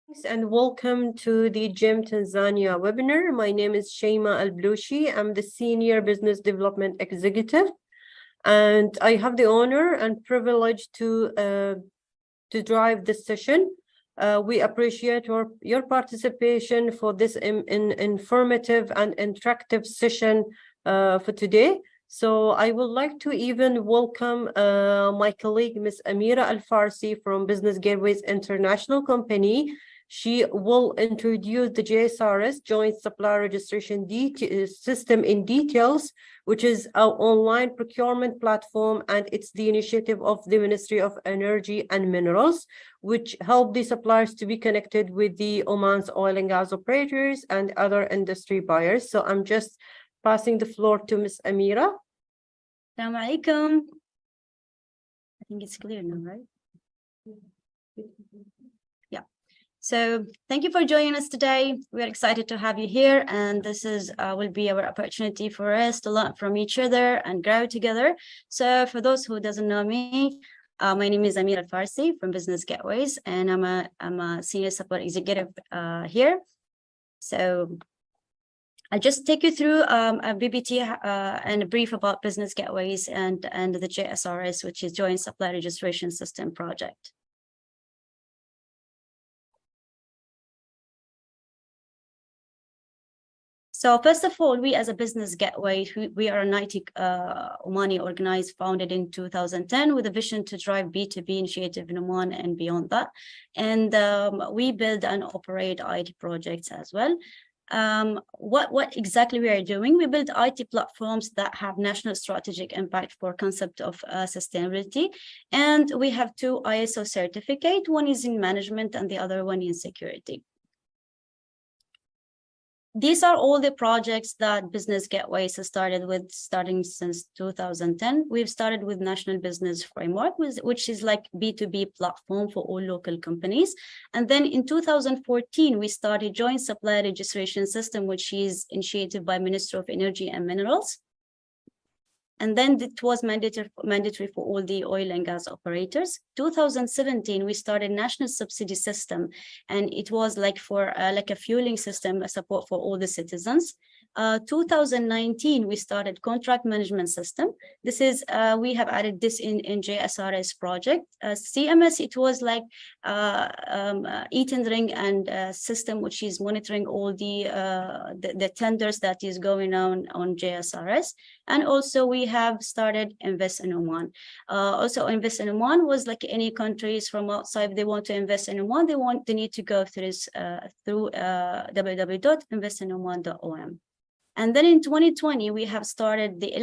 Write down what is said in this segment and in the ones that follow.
Thanks and welcome to the GEM Tanzania webinar. My name is Shaima Al-Blushi. I'm the Senior Business Development Executive, and I have the honor and privilege to drive this session. We appreciate your participation for this informative and interactive session for today. So I would like to even welcome my colleague, Ms. Amira Al Farsi from Business Gateways International Company. She will introduce the JSRS Joint Supplier Registration System in details, which is our online procurement platform, and it's the initiative of the Ministry of Energy and Minerals, which help the suppliers to be connected with the Oman's oil and gas operators and other industry buyers. So I'm just passing the floor to Ms. Amira. Assalamu alaikum. I think it's clear now, right? Yeah. So thank you for joining us today. We're excited to have you here, and this is will be our opportunity for us to learn from each other and grow together. So for those who doesn't know me, my name is Amira Al Farsi from Business Gateways, and I'm a senior support executive here. So I'll just take you through a BBT and a brief about Business Gateways and the JSRS, which is Joint Supplier Registration System project. So first of all, we as a Business Gateway, we are an IT Omani organized, founded in 2010 with a vision to drive B2B initiative in Oman and beyond that. And we build and operate IT projects as well. What exactly we are doing? We build IT platforms that have national strategic impact for concept of sustainability. And we have 2 ISO certificates. One is in management and the other one in security. These are all the projects that Business Gateways has starting since 2010. We've started with National Business Framework, which is like B2B platform for all local companies. And then in 2014, we started Joint Supplier Registration System, which is initiated by Ministry of Energy and Minerals. And then it was mandatory for all the oil and gas operators. 2017, we started National Subsidy System, and it was like for like a fueling system, a support for all the citizens. 2019, we started Contract Management System. This is, we have added this in JSRS project. CMS, it was like e-tendering and system, which is monitoring all the tenders that is going on JSRS. And also we have started Invest in Oman. Also Invest in Oman was like any countries from outside, they want to invest in Oman, they need to go through this through www.investinoman.om. And then in 2020, we have started the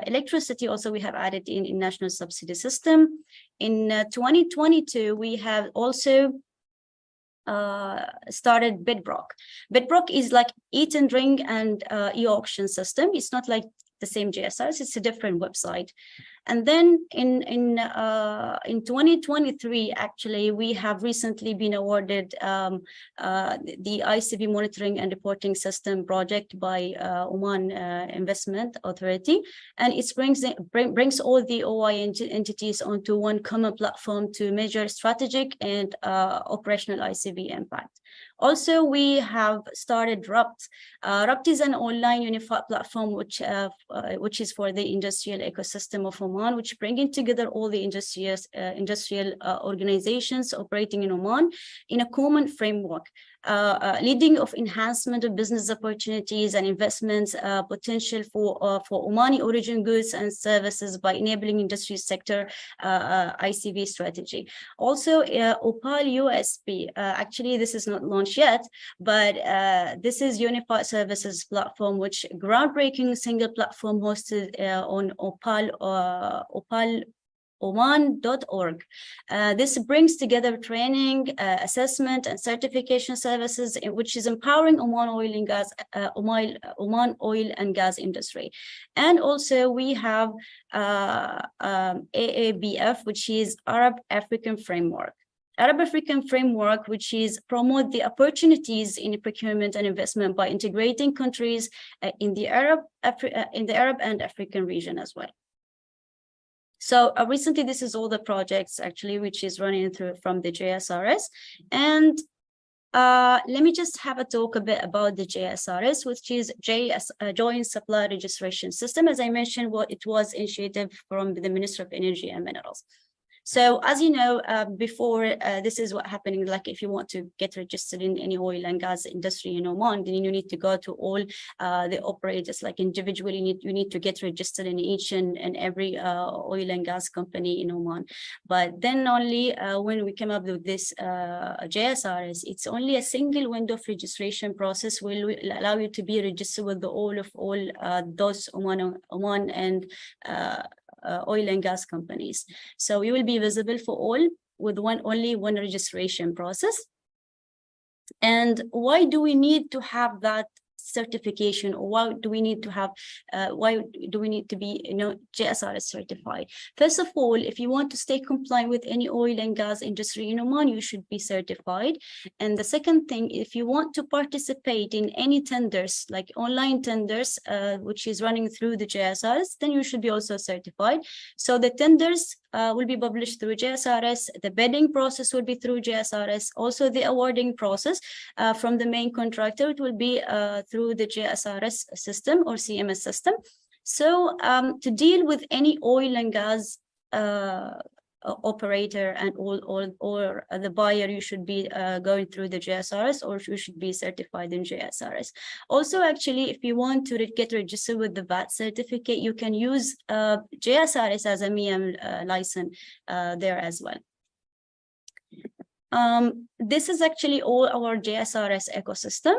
electricity, also we have added in National Subsidy System. In 2022, we have also started Bedrock. Bedrock is like e-tendering and e-auction system. It's not like the same JSRS, it's a different website. And then in 2023, actually, we have recently been awarded the ICB Monitoring and Reporting System project by Oman Investment Authority. And it brings all the OI entities onto one common platform to measure strategic and operational ICB impact. Also, we have started RUPT. RUPT is an online unified platform which is for the industrial ecosystem of Oman, which bringing together all the industrial organizations operating in Oman in a common framework, leading of enhancement of business opportunities and investments potential for Omani origin goods and services by enabling industry sector ICB strategy. Also, Opal USP, actually this is not launched yet, but this is unified services platform, which groundbreaking single platform hosted on opaloman.org. This brings together training, assessment, and certification services, which is empowering Oman oil and gas, Oman oil and gas industry. And also we have AABF, which is Arab African Framework. Arab African Framework, which is promote the opportunities in procurement and investment by integrating countries in the Arab and African region as well. So recently, this is all the projects actually, which is running through from the JSRS. And let me just have a talk a bit about the JSRS, which is Joint Supplier Registration System. As I mentioned, it was initiated from the Ministry of Energy and Minerals. So as you know, before, this is what happening, like if you want to get registered in any oil and gas industry in Oman, then you need to go to all the operators, like individually, you need to get registered in each and every oil and gas company in Oman. But then only when we came up with this JSRS, it's only a single window of registration process will allow you to be registered with all those Oman and oil and gas companies. So you will be visible for all with only one registration process. And why do we need to have that certification, or why do we need to have why do we need to be JSRS certified? First of all, if you want to stay compliant with any oil and gas industry in Oman, you should be certified. And the second thing, if you want to participate in any tenders, like online tenders, which is running through the JSRS, then you should be also certified. So the tenders will be published through JSRS. The bidding process will be through JSRS. Also, the awarding process from the main contractor, it will be through the JSRS system or CMS system. So to deal with any oil and gas operator and or the buyer, you should be going through the JSRS, or you should be certified in JSRS. Also, actually, if you want to get registered with the VAT certificate, you can use JSRS as a MEM license there as well. This is actually all our JSRS ecosystem.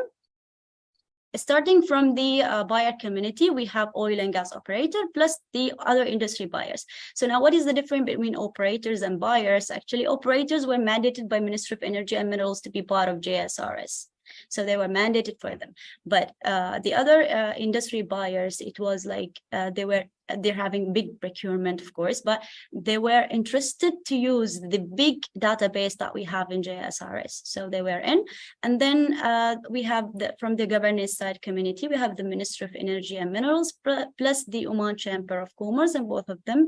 Starting from the buyer community, we have oil and gas operator plus the other industry buyers. So now what is the difference between operators and buyers? Actually, operators were mandated by Ministry of Energy and Minerals to be part of JSRS. So they were mandated for them. But the other industry buyers, it was like they're having big procurement, of course, but they were interested to use the big database that we have in JSRS. So they were in. And then we have from the governance side community, we have the Ministry of Energy and Minerals plus the Oman Chamber of Commerce, and both of them,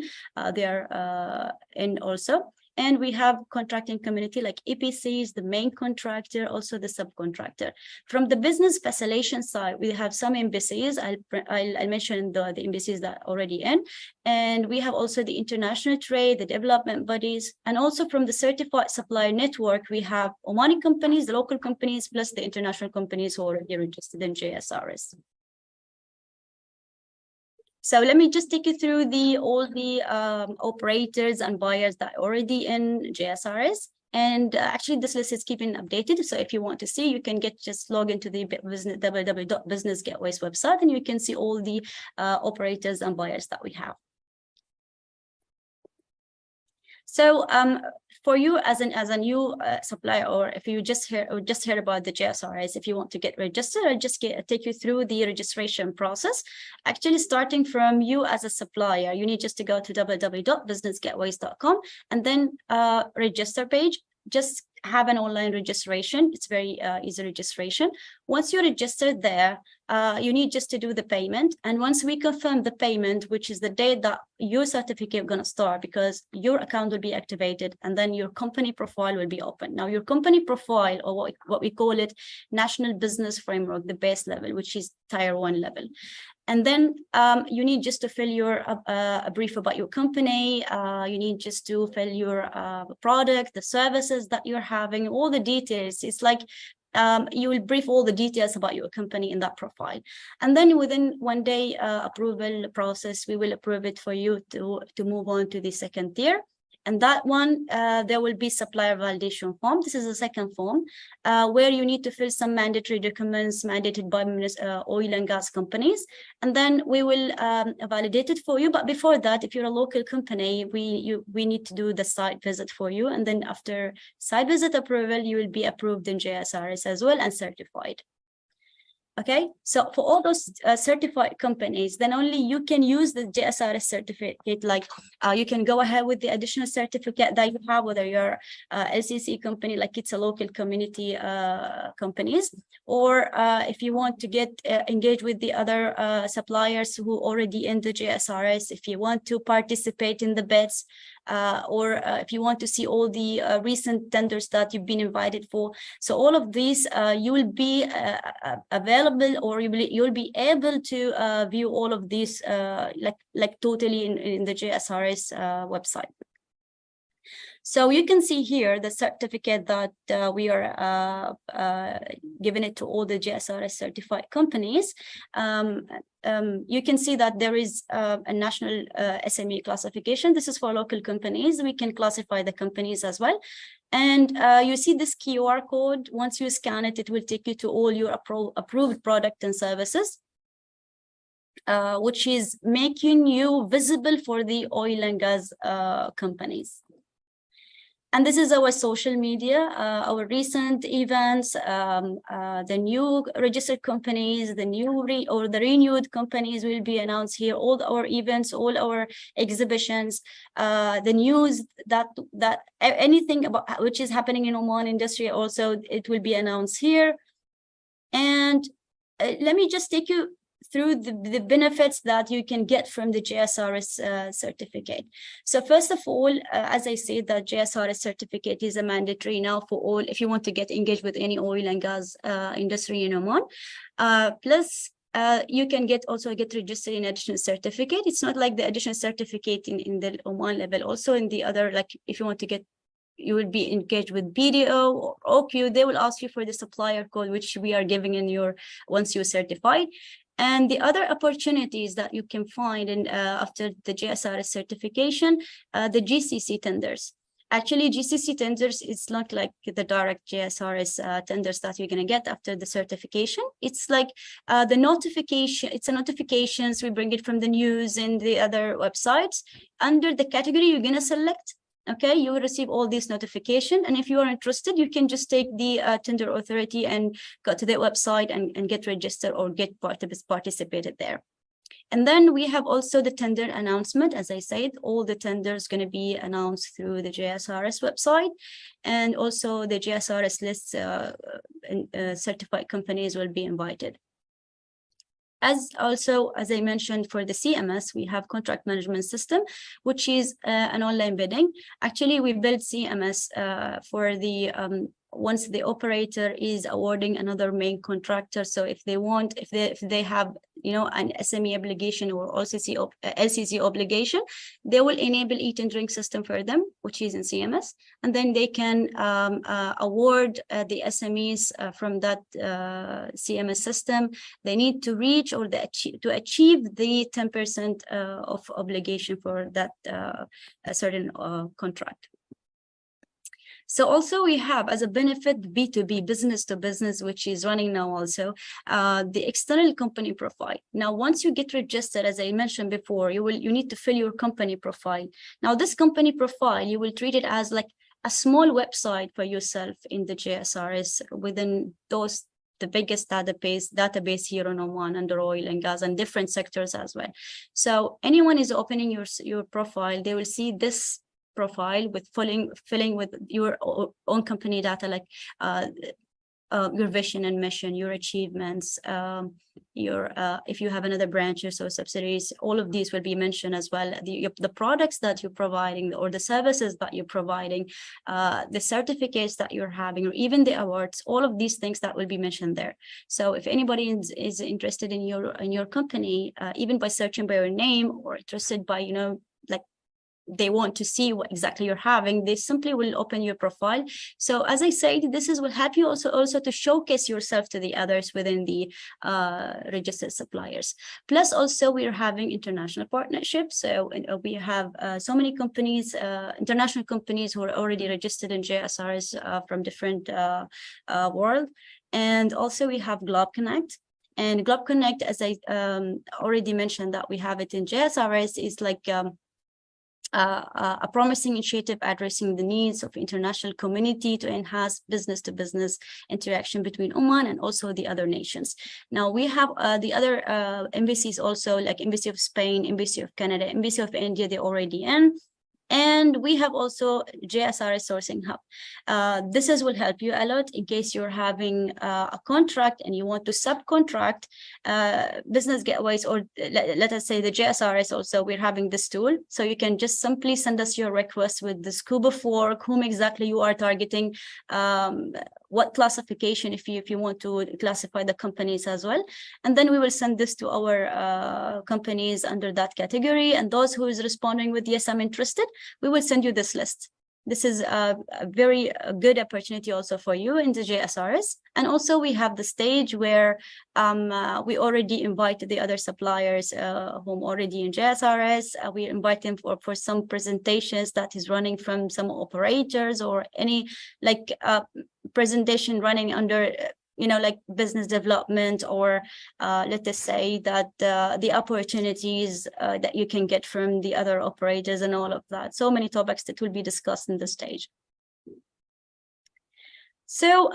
they are in also. And we have contracting community like EPCs, the main contractor, also the subcontractor. From the business facilitation side, we have some embassies. I'll mention the embassies that are already in. And we have also the international trade, the development bodies. And also from the certified supplier network, we have Omani companies, the local companies, plus the international companies who are already registered in JSRS. So let me just take you through all the operators and buyers that are already in JSRS. And actually, this list is keeping updated. So if you want to see, you can just log into the www.businessgateway's website, and you can see all the operators and buyers that we have. So for you as a new supplier, or if you just heard about the JSRS, if you want to get registered, I'll just take you through the registration process. Actually, starting from you as a supplier, you need just to go to www.businessgateways.com and then register page. Just have an online registration. It's very easy registration. Once you're registered there, you need just to do the payment. And once we confirm the payment, which is the date that your certificate is going to start, because your account will be activated and then your company profile will be open. Now, your company profile, or what we call it, National Business Framework, the base level, which is Tier 1 level. And then you need just to fill your a brief about your company. You need just to fill your product, the services that you're having, all the details. It's like you will brief all the details about your company in that profile. And then within 1 day approval process, we will approve it for you to move on to the second tier. And that one, there will be supplier validation form. This is the second form, where you need to fill some mandatory documents mandated by oil and gas companies. And then we will validate it for you. But before that, if you're a local company, we need to do the site visit for you. And then after site visit approval, you will be approved in JSRS as well and certified. Okay, so for all those certified companies, then only you can use the JSRS certificate. Like you can go ahead with the additional certificate that you have, whether you're LCC company, like it's a local community companies, or if you want to get engaged with the other suppliers who already in the JSRS, if you want to participate in the bids, or if you want to see all the recent tenders that you've been invited for. So all of these, you will be available, or you'll be able to view all of these like totally in the JSRS website. So you can see here the certificate that we are giving it to all the JSRS certified companies. You can see that there is a national SME classification. This is for local companies. We can classify the companies as well. And you see this QR code. Once you scan it, it will take you to all your approved product and services, which is making you visible for the oil and gas companies. And this is our social media, our recent events, the new registered companies, the new the renewed companies will be announced here. All our events, all our exhibitions, the news that anything about which is happening in Oman industry also, it will be announced here. And let me just take you through the benefits that you can get from the JSRS certificate. So first of all, as I said, the JSRS certificate is a mandatory now for all, if you want to get engaged with any oil and gas industry in Oman. Plus, you can also get registered in additional certificate. It's not like the additional certificate in the Oman level. Also in the other, like if you want to get, you will be engaged with BDO or OQ, they will ask you for the supplier code, which we are giving in your, once you're certified. And the other opportunities that you can find in after the JSRS certification, the GCC tenders. Actually, GCC tenders, it's not like the direct JSRS tenders that you're going to get after the certification. It's like the notification, it's a notifications, we bring it from the news and the other websites. Under the category you're going to select, okay, you will receive all these notifications. And if you are interested, you can just take the tender authority and go to their website and get registered or get participated there. And then we have also the tender announcement. As I said, all the tenders going to be announced through the JSRS website, and also the JSRS lists certified companies will be invited. As I mentioned, for the CMS, we have contract management system, which is an online bidding. Actually, we build CMS for the once the operator is awarding another main contractor. So if they want, if they have, you know, an SME obligation or LCC obligation, they will enable e-tendering system for them, which is in CMS, and then they can award the SMEs from that CMS system. They need to reach or to achieve the 10% of obligation for that certain contract. So also we have as a benefit B2B, business to business, which is running now also, the external company profile. Now, once you get registered, as I mentioned before, you need to fill your company profile. Now, this company profile, you will treat it as like a small website for yourself in the JSRS within those, the biggest database here in Oman under oil and gas and different sectors as well. So anyone is opening your profile, they will see this profile with filling with your own company data, like your vision and mission, your achievements, if you have another branches or subsidiaries, all of these will be mentioned as well. The products that you're providing or the services that you're providing, the certificates that you're having, or even the awards, all of these things that will be mentioned there. So if anybody is interested in your company, even by searching by your name or interested by, you know, like they want to see what exactly you're having, they simply will open your profile. So as I said, this will help you also to showcase yourself to the others within the registered suppliers. Plus also we're having international partnerships. So we have so many companies, international companies who are already registered in JSRS from different world. And also we have Globe Connect. And Globe Connect, as I already mentioned, that we have it in JSRS, is like a promising initiative addressing the needs of international community to enhance business-to-business interaction between Oman and also the other nations. Now we have the other embassies also, like Embassy of Spain, Embassy of Canada, Embassy of India, they're already in. And we have also JSRS Sourcing Hub. This will help you a lot in case you're having a contract and you want to subcontract business gateways, or let us say the JSRS also, we're having this tool. So you can just simply send us your request with the scope of work, whom exactly you are targeting, what classification, if you want to classify the companies as well. And then we will send this to our companies under that category. And those who is responding with, yes, I'm interested, we will send you this list. This is a very good opportunity also for you in the JSRS. And also we have the stage where we already invited the other suppliers whom already in JSRS. We invite them for some presentations that is running from some operators, or any like presentation running under like business development, or let us say that the opportunities that you can get from the other operators and all of that. So many topics that will be discussed in this stage. So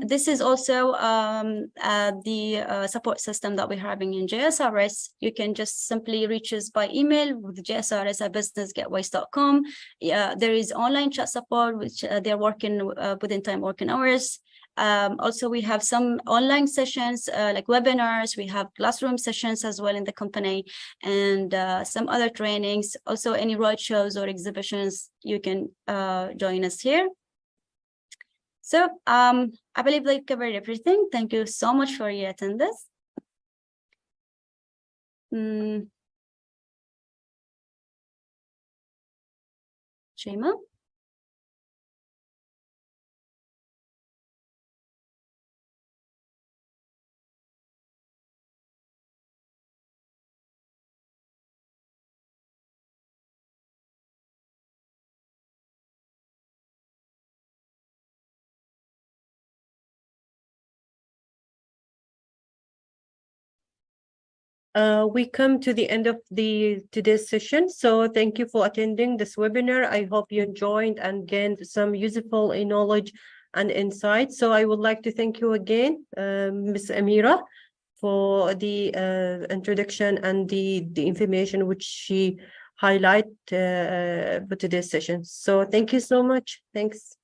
this is also the support system that we're having in JSRS. You can just simply reach us by email with JSRS@businessgateways.com. There is online chat support, which they're working within time working hours. Also, we have some online sessions like webinars. We have classroom sessions as well in the company, and some other trainings. Also, any roadshows or exhibitions, you can join us here. So I believe they've covered everything. Thank you so much for your attendance. Shaima? We come to the end of today's session. So thank you for attending this webinar. I hope you enjoyed and gained some useful knowledge and insight. So I would like to thank you again, Ms. Amira, for the introduction and the information which she highlight for today's session. So thank you so much. Thanks.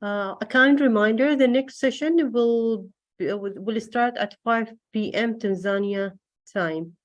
A kind reminder, the next session will start at 5 p.m. Tanzania time.